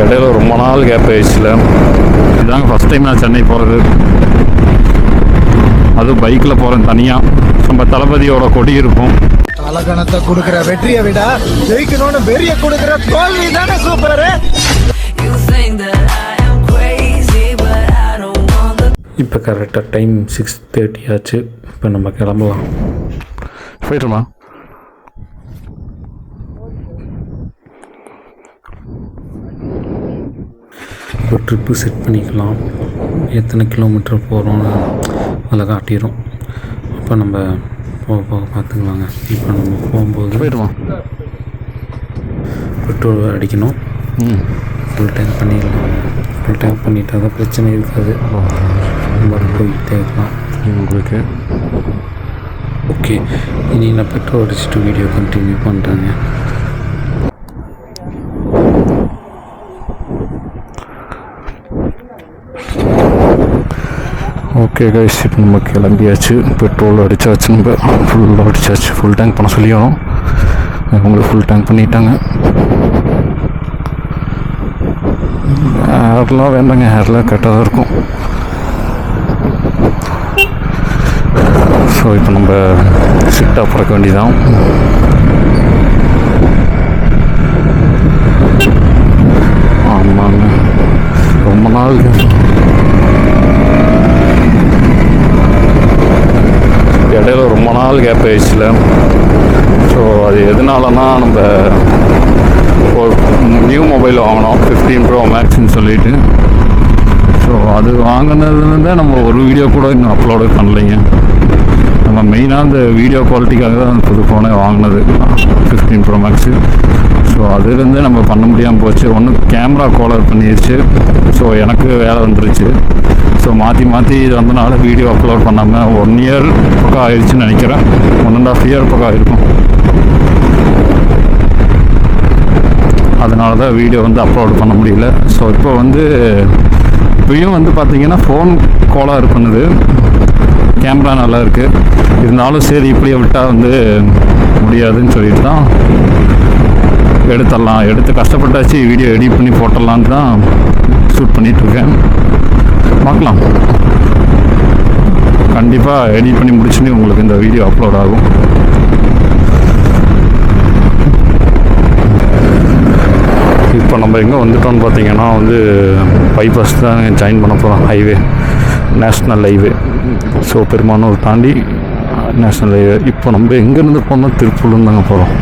இடையில ரொம்ப நாள் கேப் ஆயிடுச்சுல. இதுதாங்க ஃபஸ்ட் டைம் நான் சென்னை போகிறது. அதுவும் பைக்கில் போகிறேன் தனியாக. நம்ம தளபதியோட கொடி இருக்கும். அலகணத்தை கொடுக்குற வெற்றியை விட ஜெயிக்கணும்னு வெறிய கொடுக்குற தோல்வி தானே சூப்பர். இப்போ கரெக்டாக டைம் 6:30 ஆச்சு. இப்போ நம்ம கிளம்பலாம். போய்ட்டுமா? இப்போ ட்ரிப்பு செட் பண்ணிக்கலாம். எத்தனை கிலோமீட்டர் போகிறோன்னு அதில் காட்டிடும். அப்போ நம்ம போக போக பார்த்துக்கலாங்க. இப்போ நம்ம போகும்போது போய்ட்டுமா? பெட்ரோல் அடிக்கணும். ஃபுல் டேங்க் பண்ணிடலாம். ஃபுல் டேங்க் பண்ணிட்டா தான் பிரச்சனை இருக்காது. நம்ம போயிட்டே இருக்கலாம் உங்களுக்கு. ஓகே, இனி நான் பெட்ரோல் அடிச்சுட்டு வீடியோ கண்டினியூ பண்ணுறேங்க. ஓகே கைஸ், இப்போ நம்ம கிளம்பியாச்சு. பெட்ரோல் அடித்தாச்சு. நம்ம ஃபுல்லாக அடித்தாச்சு. ஃபுல் டேங்க் பண்ண சொல்லிடணும். உங்களுக்கு ஃபுல் டேங்க் பண்ணிட்டாங்க. ஏர்லாம் வேண்டாங்க, ஏர்லாம் கரெக்டாக தான் இருக்கும். ஸோ இப்போ நம்ம சிட்டாக பறக்க வேண்டியதான். ஆமாங்க, ரொம்ப நாள் இடையில ரொம்ப நாள் கேப் ஆயிடுச்சுல. ஸோ அது எதனாலனா, நம்ம ஒரு நியூ மொபைல் வாங்கினோம் 15 Pro Maxன்னு சொல்லிட்டு. ஸோ அது வாங்கினதுலேருந்தே நம்ம ஒரு வீடியோ கூட இன்னும் அப்லோடு பண்ணலைங்க. நம்ம மெயினாக அந்த வீடியோ குவாலிட்டிக்காக தான் புது ஃபோனே வாங்கினது 15 Pro Max. ஸோ அதுலேருந்தே நம்ம பண்ண முடியாமல் போச்சு. ஒன்று கேமரா கோலர் பண்ணிடுச்சு. ஸோ எனக்கு வேலை வந்துருச்சு. ஸோ மாற்றி இது வந்தனால வீடியோ அப்லோட் பண்ணாமல் 1 இயர் பக்கம் ஆயிடுச்சுன்னு நினைக்கிறேன். 1.5 இயர் பக்கம் ஆகிருக்கும். அதனால தான் வீடியோ வந்து அப்லோட் பண்ண முடியல. ஸோ இப்போ வந்து இப்பயும் வந்து பார்த்திங்கன்னா ஃபோன் கோலார் பண்ணுது. கேமரா நல்லா இருக்குது. இருந்தாலும் சரி, இப்படியே விட்டால் வந்து முடியாதுன்னு சொல்லிட்டு தான் எடுத்து கஷ்டப்பட்டாச்சு. வீடியோ எடிட் பண்ணி போட்டுடலான்னு தான் ஷூட் பண்ணிகிட்ருக்கேன். பார்க்கலாம். கண்டிப்பாக எடிட் பண்ணி முடிச்சுட்டு உங்களுக்கு இந்த வீடியோ அப்லோட் ஆகும். இப்போ நம்ம எங்கே வந்துட்டோம்னு பார்த்தீங்கன்னா வந்து பைபாஸ் தான் ஜாயின் பண்ண போகிறோம். Highway, national highway. So Perumanur தாண்டி நேஷ்னல் ஹைவே. இப்போ நம்ம எங்கேருந்து போனோம்? திருப்பூர்லேருந்து தாங்க போகிறோம்.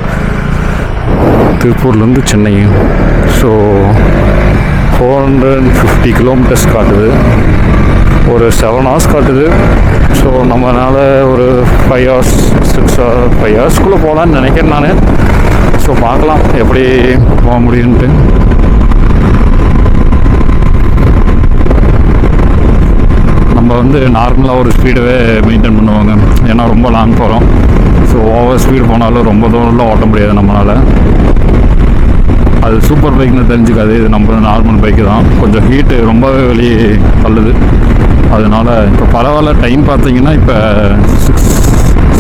திருப்பூர்லேருந்து சென்னை. ஸோ 450 கிலோமீட்டர்ஸ் காட்டுது. ஒரு 7 hours காட்டுது. ஸோ நம்மளால் ஒரு 5 hours 5 ஹவர்ஸ்க்குள்ளே போகலான்னு நினைக்கிறேன் நான். ஸோ பார்க்கலாம் எப்படி போக முடியுன்ட்டு. நம்ம வந்து நார்மலாக ஒரு ஸ்பீடவே மெயின்டைன் பண்ணுவாங்க. ஏன்னா ரொம்ப லாங் போகிறோம். ஸோ ஓவர் ஸ்பீடு போனாலும் ரொம்ப தூரம்லாம் ஓட்ட முடியாது நம்மளால். அது சூப்பர் பைக்னு தெரிஞ்சுக்காது. இது நம்ம நார்மல் பைக்கு தான். கொஞ்சம் ஹீட்டு ரொம்பவே வெளியே தள்ளுது. அதனால் இப்போ பரவாயில்ல. டைம் பார்த்தீங்கன்னா இப்போ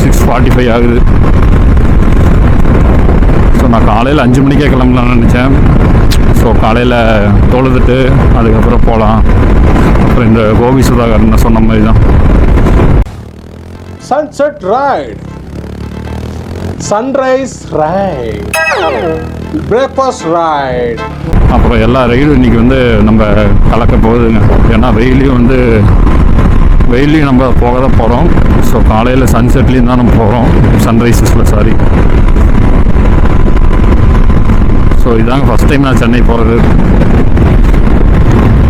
6:45 ஆகுது. ஸோ நான் காலையில் 5 மணிக்கே கிளம்பலான்னு நினச்சேன். ஸோ காலையில் தொழுதுட்டு அதுக்கப்புறம் போகலாம். அப்புறம் இந்த கோபி சுதாகரன் சொன்ன மாதிரி தான் sunset right, sunrise right, breakfast right, அப்புறம் எல்லா ரைடும் இன்றைக்கி வந்து நம்ம கலக்க போகுதுங்க. ஏன்னா வெயிலையும் நம்ம போக தான் போகிறோம். ஸோ காலையில் சன்செட்லேயும் தான் நம்ம போகிறோம். சன்ரைசஸில் சாரி. ஸோ இதாங்க ஃபஸ்ட் டைம் நான் சென்னை போகிறது.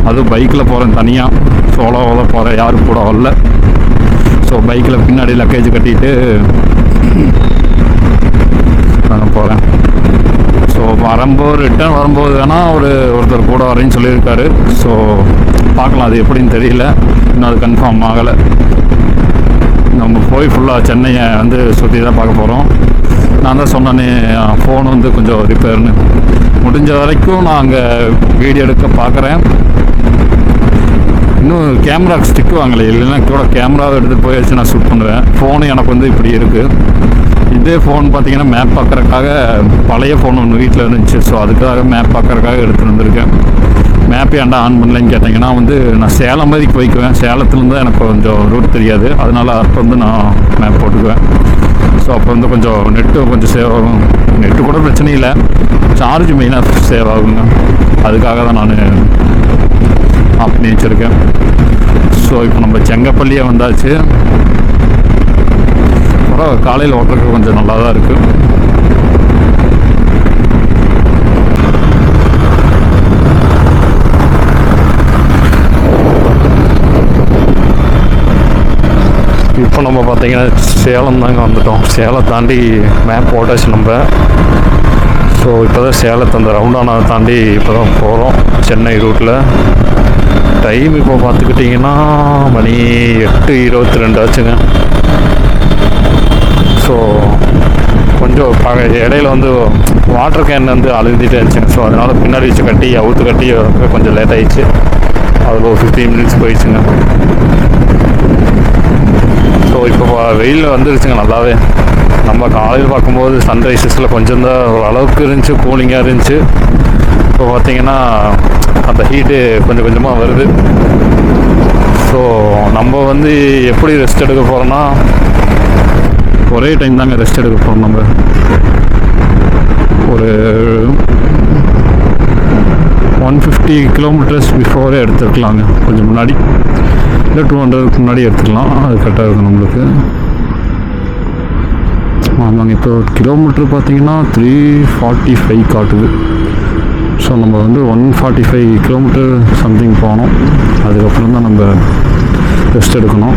அதுவும் பைக்கில் போகிறேன் தனியாக. சோலோவில் போகிறேன், யாரும் கூட வரல. ஸோ பைக்கில் பின்னாடி லக்கேஜ் கட்டிட்டு நான் போகிறேன். ஸோ ரிட்டர்ன் வரும்போது வேணால் ஒருத்தர் கூட வரேன்னு சொல்லியிருக்காரு. ஸோ பார்க்கலாம், அது எப்படின்னு தெரியல. இன்னும் அது கன்ஃபார்ம் ஆகலை. நம்ம போய் ஃபுல்லாக சென்னையை வந்து சுற்றி தான் பார்க்க போகிறோம். நான் தான் சொன்னேனே, ஃபோன் வந்து கொஞ்சம் ரிப்பேர்னு. முடிஞ்ச வரைக்கும் நான் அங்கே வீடியோ எடுக்க பார்க்குறேன். இன்னும் கேமரா ஸ்டிக் வாங்கலை. இல்லைன்னா கூட கேமராவை எடுத்துகிட்டு போய் வச்சு நான் ஷூட் பண்ணுவேன். ஃபோனு எனக்கு வந்து இப்படி இருக்குது. இதே ஃபோன் பார்த்தீங்கன்னா மேப் பார்க்குறதுக்காக பழைய ஃபோன் ஒன்று வீட்டில் இருந்துச்சு. ஸோ அதுக்காக மேப் பார்க்குறதுக்காக எடுத்துகிட்டு வந்திருக்கேன். மேப் ஏன்டா ஆன் பண்ணலன்னு கேட்டிங்கன்னா வந்து நான் சேலம் வரைக்கும் போய்க்குவேன். சேலத்துலேருந்து எனக்கு கொஞ்சம் ரூட் தெரியாது, அதனால் அப்போ வந்து நான் மேப் போட்டுக்குவேன். ஸோ அப்போ வந்து கொஞ்சம் நெட்டு கொஞ்சம் சேவ் ஆகும். நெட்டு கூட பிரச்சனை இல்லை, சார்ஜ் மெயினாக சேவ் ஆகுங்க. அதுக்காக தான் நான் ஆஃப் பண்ணி வச்சுருக்கேன். ஸோ இப்போ நம்ம செங்கப்பள்ளியே வந்தாச்சு. அப்புறம் காலையில் ஓட்டுறதுக்கு கொஞ்சம் நல்லா தான் இருக்குது. இப்போ நம்ம பார்த்தீங்கன்னா சேலம் தாங்க வந்துட்டோம். சேலம் தாண்டி மேப் போட்டாச்சு நம்ம. ஸோ இப்போ தான் சேலத்தை அந்த ரவுண்டானா தாண்டி இப்போ தான் போகிறோம் சென்னை ரூட்டில். டைம் இப்போ பார்த்துக்கிட்டிங்கன்னா மணி 8:22 ஆச்சுங்க. ஸோ கொஞ்சம் இடையில வந்து வாட்டர் கேன் வந்து அழுந்திட்டே இருந்துச்சுங்க. ஸோ அதனால் பின்னாடி வச்சு கட்டி அவுத்து கட்டி கொஞ்சம் லேட் ஆகிடுச்சு. அதில் ஒரு 15 மினிட்ஸ் போயிடுச்சுங்க. ஸோ இப்போ வெயில் வந்துருச்சுங்க நல்லாவே. நம்ம காலையில் பார்க்கும்போது சன்ரைசஸில் கொஞ்சம் தான் ஓரளவுக்கு இருந்துச்சு, கூலிங்காக இருந்துச்சு. இப்போ பார்த்திங்கன்னா அந்த ஹீட்டு கொஞ்சம் கொஞ்சமாக வருது. ஸோ நம்ம வந்து எப்படி ரெஸ்ட் எடுக்க போகிறோன்னா ஒரே டைம் தாங்க ரெஸ்ட் எடுக்க போகிறோம். நம்ம ஒரு 150 கிலோமீட்டர்ஸ் பிஃபோரே எடுத்துருக்கலாங்க. கொஞ்சம் முன்னாடி இல்லை 200க்கு முன்னாடி எடுத்துக்கலாம். அது கரெக்டாக இருக்கும் நம்மளுக்கு. ஆமாங்க, இப்போ கிலோமீட்ரு பார்த்தீங்கன்னா 345 காட்டுது. ஸோ நம்ம வந்து 145 கிலோமீட்டர் சம்திங் போனோம். அதுக்கப்புறம் தான் நம்ம ரெஸ்ட் எடுக்கணும்.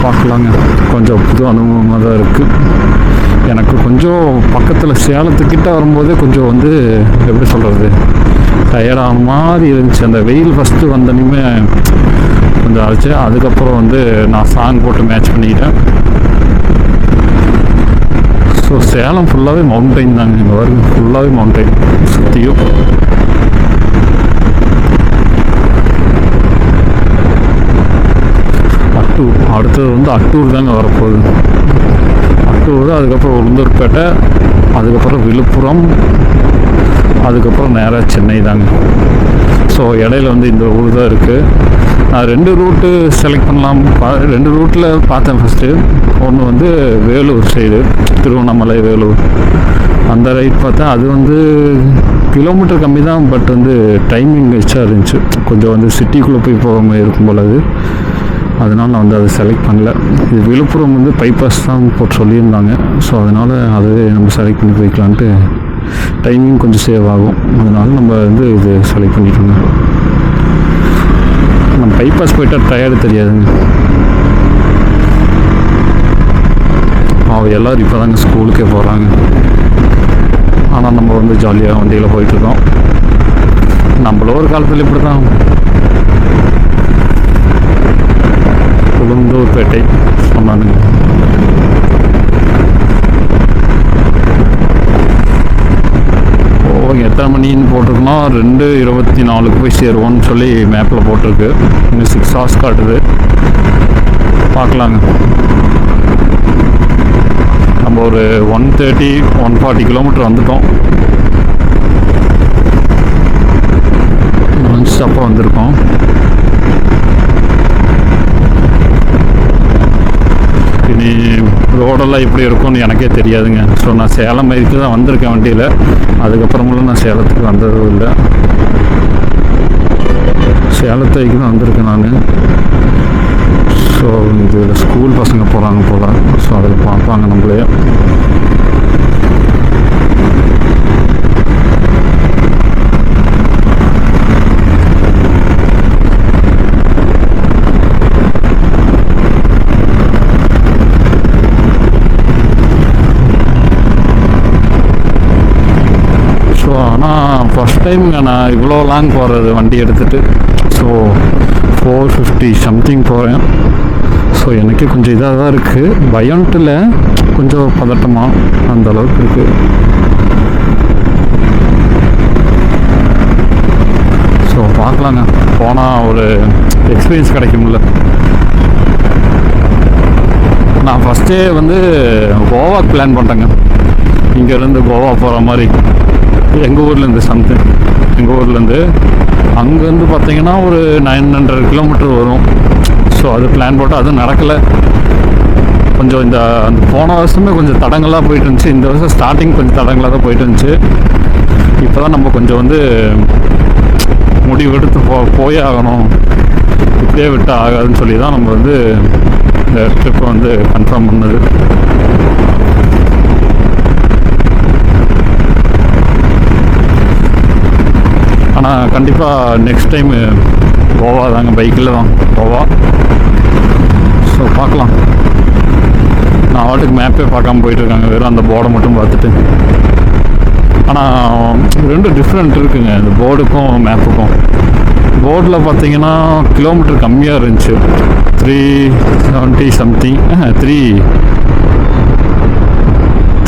பார்க்கலாங்க, கொஞ்சம் புது அனுபவமாக தான் இருக்குது எனக்கு. கொஞ்சம் பக்கத்தில் சேலத்துக்கிட்ட வரும்போதே கொஞ்சம் வந்து எப்படி சொல்கிறது, டயர்டான மாதிரி இருந்துச்சு. அந்த வெயில் ஃபஸ்ட்டு வந்தோன்னே கொஞ்சம் ஆச்சு. அதுக்கப்புறம் வந்து நான் சாங் போட்டு மேட்ச் பண்ணிக்கிட்டேன். ஸோ சேலம் ஃபுல்லாகவே மவுண்டைன் தாங்க. இங்கே வரும் ஃபுல்லாகவே மவுண்டைன் சுற்றியும். அட்டூர் அடுத்தது வந்து அட்டூர் தாங்க வரப்போகுது. அட்டூர், அதுக்கப்புறம் உளுந்தூர்பேட்டை, அதுக்கப்புறம் விழுப்புரம், அதுக்கப்புறம் நேராக சென்னை தாங்க. ஸோ இடையில வந்து இந்த ஊர் தான் இருக்குது. நான் 2 ரூட்டு செலக்ட் பண்ணலாம். 2 ரூட்டில் பார்த்தேன் ஃபஸ்ட்டு. ஒன்று வந்து வேலூர் சைடு, திருவண்ணாமலை வேலூர் அந்த ரைட் பார்த்தேன். அது வந்து கிலோமீட்டர் கம்மி தான், பட் வந்து டைமிங் எச்சா இருந்துச்சு. கொஞ்சம் வந்து சிட்டிக்குள்ளே போய் போகிற மாதிரி இருக்கும் போல் அது. அதனால் நான் வந்து அதை செலக்ட் பண்ணல. இது விழுப்புரம் வந்து பைபாஸ் தான் போட்டு சொல்லியிருந்தாங்க. ஸோ அதனால் அதுவே நம்ம செலக்ட் பண்ணி போய்க்கலான்ட்டு, டைமிங் கொஞ்சம் சேவ் ஆகும். அதனால் நம்ம வந்து இது செலக்ட் பண்ணிட்டோங்க. நம்ம பைபாஸ் போயிட்டால் டயர்டு தெரியாதுங்க. எல்லோரும் இப்போ தாங்க ஸ்கூலுக்கே போகிறாங்க. ஆனால் நம்ம வந்து ஜாலியாக வண்டியில் போயிட்டுருக்கோம். நம்மளும் ஒரு காலத்தில் இப்படி தான். உளுந்தூர்பேட்டை சொன்னானுங்க. எத்தனை மணின்னு போட்டிருக்கோன்னா 2:24 போய் சேருவோன்னு சொல்லி மேப்பில் போட்டிருக்கு. இன்னும் 6 hours காட்டுது. பார்க்கலாங்க. நம்ம ஒரு 140 கிலோமீட்டர் வந்துட்டோம். நான் ஸ்டாப்பாக வந்திருக்கோம். இனி ரோடெல்லாம் எப்படி இருக்கும்னு எனக்கே தெரியாதுங்க. ஸோ நான் சேலம் வரைக்கும் தான் வந்திருக்கேன் வண்டியில். அதுக்கப்புறமெல்லாம் நான் சேலத்துக்கு வந்ததும் இல்லை. சேலத்து வரைக்கும் தான் வந்திருக்கேன் நான். ஸோ இதில் ஸ்கூல் பசங்க போகிறாங்க போல். ஸோ அதில் பார்ப்பாங்க நம்மளே. ஆனால் ஃபஸ்ட் டைமுங்க நான் இவ்வளோ லாங் போகிறது வண்டி எடுத்துகிட்டு. ஸோ 450 சம்திங் போகிறேன். ஸோ எனக்கே கொஞ்சம் இதாக தான் இருக்குது. பயம்ட்டில் கொஞ்சம் பதட்டமாக அந்த அளவுக்கு இருக்குது. ஸோ பார்க்கலாங்க, போனால் ஒரு எக்ஸ்பீரியன்ஸ் கிடைக்கும்ல. நான் ஃபஸ்ட்டே வந்து கோவாக்கு பிளான் பண்ணிட்டேங்க. இங்கேருந்து கோவா போகிற மாதிரி எங்கள் ஊர்லேருந்து எங்கள் ஊர்லேருந்து அங்கேருந்து பார்த்தீங்கன்னா ஒரு 900 கிலோமீட்டர் வரும். ஸோ அது பிளான் போட்டு அதுவும் நடக்கலை. கொஞ்சம் அந்த போன வருஷமே கொஞ்சம் தடங்களாக போயிட்டு இருந்துச்சு. இந்த வருஷம் ஸ்டார்டிங் கொஞ்சம் தடங்களாக தான் போயிட்டு இருந்துச்சு. இப்போ தான் நம்ம கொஞ்சம் வந்து முடிவெடுத்து போயே ஆகணும், இப்படியே விட்டு ஆகாதுன்னு சொல்லி தான் நம்ம வந்து இந்த ட்ரிப்பை வந்து கன்ஃபார்ம் பண்ணது. ஆனால் கண்டிப்பாக நெக்ஸ்ட் டைம் கோவா தாங்க, பைக்கில் தான் கோவா. ஸோ பார்க்கலாம். நான் வாட்டுக்கு மேப்பே பார்க்காம போயிட்டுருக்காங்க, வெறும் அந்த போர்டை மட்டும் பார்த்துட்டு. ஆனால் ரெண்டு டிஃப்ரெண்ட் இருக்குங்க இந்த போர்டுக்கும் மேப்புக்கும். போர்டில் பார்த்தீங்கன்னா கிலோமீட்டர் கம்மியாக இருந்துச்சு, 370 சம்திங்,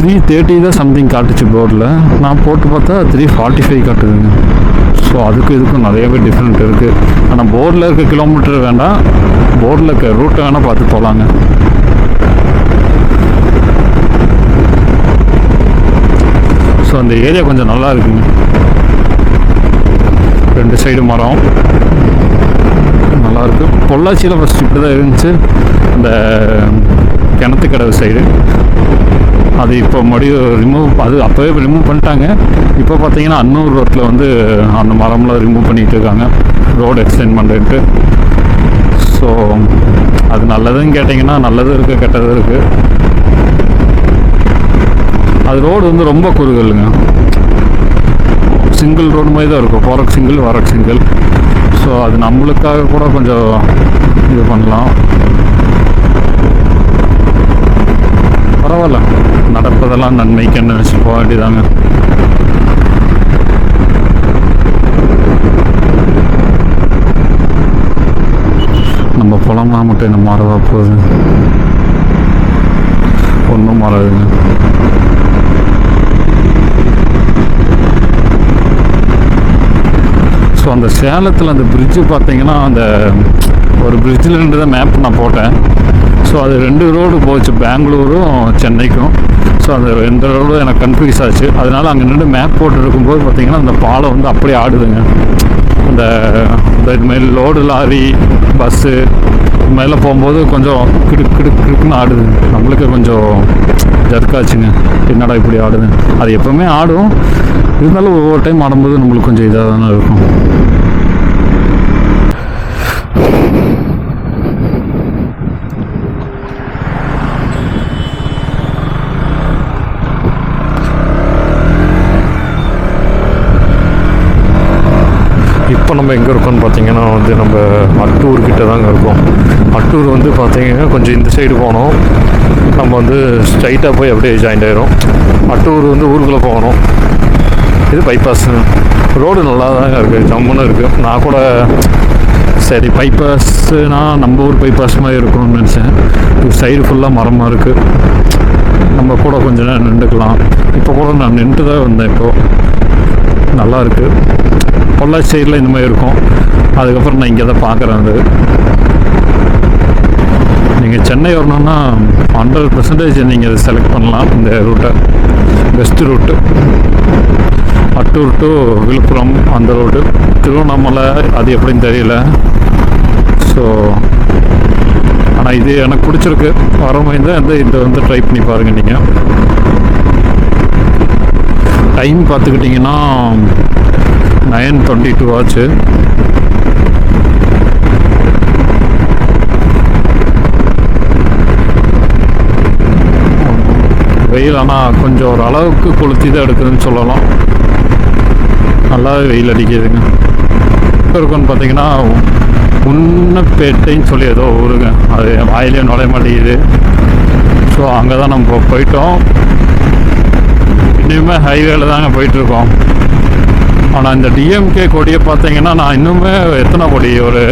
330 தான் சம்திங் காட்டுச்சு போர்டில். நான் போட்டு பார்த்தா 345 காட்டுதுங்க. ஸோ அதுக்கும் இதுக்கும் நிறையவே டிஃப்ரெண்ட் இருக்குது. ஆனால் போர்டில் இருக்க கிலோமீட்டர் வேண்டாம், போர்டில் இருக்க ரூட்டை வேணால் பார்த்து போகலாங்க. ஸோ அந்த ஏரியா கொஞ்சம் நல்லா இருக்குங்க. 2 சைடு மரம் நல்லாயிருக்கு. பொள்ளாச்சியில் ஃபஸ்ட் இப்படி தான் இருந்துச்சு, அந்த கிணத்துக்கடவு சைடு. அது இப்போ மறுபடியும் அது அப்போவே ரிமூவ் பண்ணிட்டாங்க. இப்போ பார்த்தீங்கன்னா அன்னூர் ரோட்டில் வந்து அந்த மரம்லாம் ரிமூவ் பண்ணிகிட்டு இருக்காங்க, ரோடு எக்ஸ்டெண்ட் பண்ணுறேன்ட்டு. ஸோ அது நல்லதுன்னு கேட்டிங்கன்னா நல்லதும் இருக்குது, கெட்டதும் இருக்குது. அது ரோடு வந்து ரொம்ப குறுகலுங்க, சிங்கிள் ரோடு மாதிரி தான் இருக்கும், போகிறக்கு சிங்கிள் வரக்கு சிங்கிள். ஸோ அது நம்மளுக்காக கூட கொஞ்சம் இது பண்ணலாம். பரவாயில்ல, நடப்பதெல்லாம் நன்மைக்குன்னு நினச்சி போக வேண்டியதாங்க. நம்ம புலம்னா மட்டும் என்ன மாறவா போகுது? ஒன்றும் மாறாதுங்க. ஸோ அந்த சேலத்தில் அந்த பிரிட்ஜு பார்த்தீங்கன்னா, அந்த ஒரு பிரிட்ஜில் நின்று தான் மேப் நான் போட்டேன். ஸோ அது 2 ரோடு போச்சு, பெங்களூரும் சென்னைக்கும். ஸோ அந்த 2 ரோடும் எனக்கு கன்ஃபியூஸ் ஆச்சு. அதனால் அங்கே நின்று மேப் போட்டு இருக்கும்போது பார்த்திங்கன்னா அந்த பாலம் வந்து அப்படியே ஆடுதுங்க. அந்த இதுமாரி லோடு லாரி பஸ்ஸு மேலே போகும்போது கொஞ்சம் கிடுக்குன்னு ஆடுது. நம்மளுக்கு கொஞ்சம் ஜர்க்காச்சுங்க, என்னடா இப்படி ஆடுது. அது எப்போவுமே ஆடும், இருந்தாலும் ஒவ்வொரு டைம் ஆடும்போது நம்மளுக்கு கொஞ்சம் இதாக தானே இருக்கும். இப்போ நம்ம எங்கே இருக்கோம்னு பார்த்தீங்கன்னா வந்து நம்ம அட்டூர்கிட்ட தாங்க இருக்கோம். அட்டூர் வந்து பார்த்தீங்கன்னா கொஞ்சம் இந்த சைடு போனோம், நம்ம வந்து ஸ்ட்ரைட்டாக போய் அப்படியே ஜாயிண்ட் ஆயிரும். அட்டூர் வந்து ஊருக்குள்ளே போகணும். இது பைபாஸ் ரோடு நல்லா தாங்க இருக்குது, ஜம்முன்னு இருக்குது. நான் கூட சரி பைபாஸ்னால் நம்ம ஊர் பைபாஸ் மாதிரி இருக்கும்னு நினச்சேன். இது சைடு ஃபுல்லாக மரமாக இருக்குது, நம்ம கூட கொஞ்சம் நேரம் நின்றுக்கலாம். இப்போ கூட நான் நின்று தான் வந்தேன். இப்போது நல்லா இருக்குது. பொள்ளாச்சி சைடில் இந்த மாதிரி இருக்கும். அதுக்கப்புறம் நான் இங்கே தான் பார்க்குறேன். அது நீங்கள் சென்னை வரணுன்னா 100% நீங்கள் அதை செலக்ட் பண்ணலாம். இந்த ரூட்டை best route Attur to Villupuram அந்த ரோடு. திருவண்ணாமலை அது எப்படின்னு தெரியல. ஸோ ஆனால் இது எனக்கு பிடிச்சிருக்கு. வர மாதிரி தான் இதை வந்து ட்ரை பண்ணி பாருங்கள். நீங்கள் டைம் பார்த்துக்கிட்டிங்கன்னா 9:22 ஆச்சு. வெயில் ஆனால் கொஞ்சம் ஒரு அளவுக்கு கொளுத்தி தான் எடுக்குதுன்னு சொல்லலாம். நல்லாவே வெயில் அடிக்குதுங்க. இருக்குன்னு பார்த்தீங்கன்னா உன்னப்பேட்டைன்னு சொல்லி ஏதோ ஊருங்க, அது வாயிலே நுழைய மாட்டேங்குது. ஸோ அங்கே தான் நம்ம போயிட்டோம். இன்னுமே ஹைவேல தாங்க போயிட்டுருக்கோம். ஆனால் இந்த டிஎம்கே கொடியை பார்த்தீங்கன்னா நான் இன்னுமே எத்தனை கொடி, ஒரு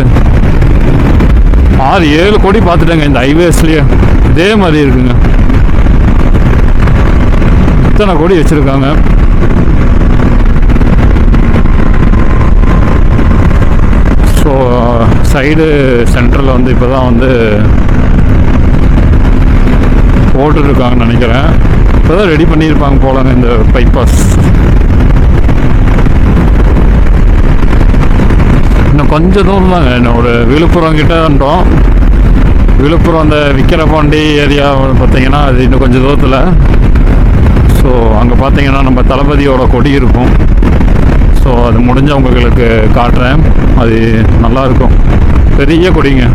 6-7 கொடி பார்த்துட்டேங்க இந்த ஹைவேஸ்லேயே. இதே மாதிரி இருக்குங்க, இத்தனை கொடி வச்சுருக்காங்க. ஸோ சைடு சென்டரில் வந்து இப்போ தான் வந்து போட்டுருக்காங்கன்னு நினைக்கிறேன். இப்போ தான் ரெடி பண்ணியிருப்பாங்க போலங்க இந்த பைபாஸ். இன்னும் கொஞ்சம் தூரம் தாங்க, இன்னும் ஒரு விழுப்புரம் கிட்ட வந்துட்டோம். விழுப்புரம் அந்த விக்கிரபாண்டி ஏரியா பார்த்தீங்கன்னா அது இன்னும் கொஞ்சம் தூரத்தில். ஸோ அங்கே பார்த்தீங்கன்னா நம்ம தளபதியோட கொடி இருக்கும். ஸோ அது முடிஞ்ச உங்களுக்கு காட்டுறேன். அது நல்லாயிருக்கும், பெரிய கொடிங்க.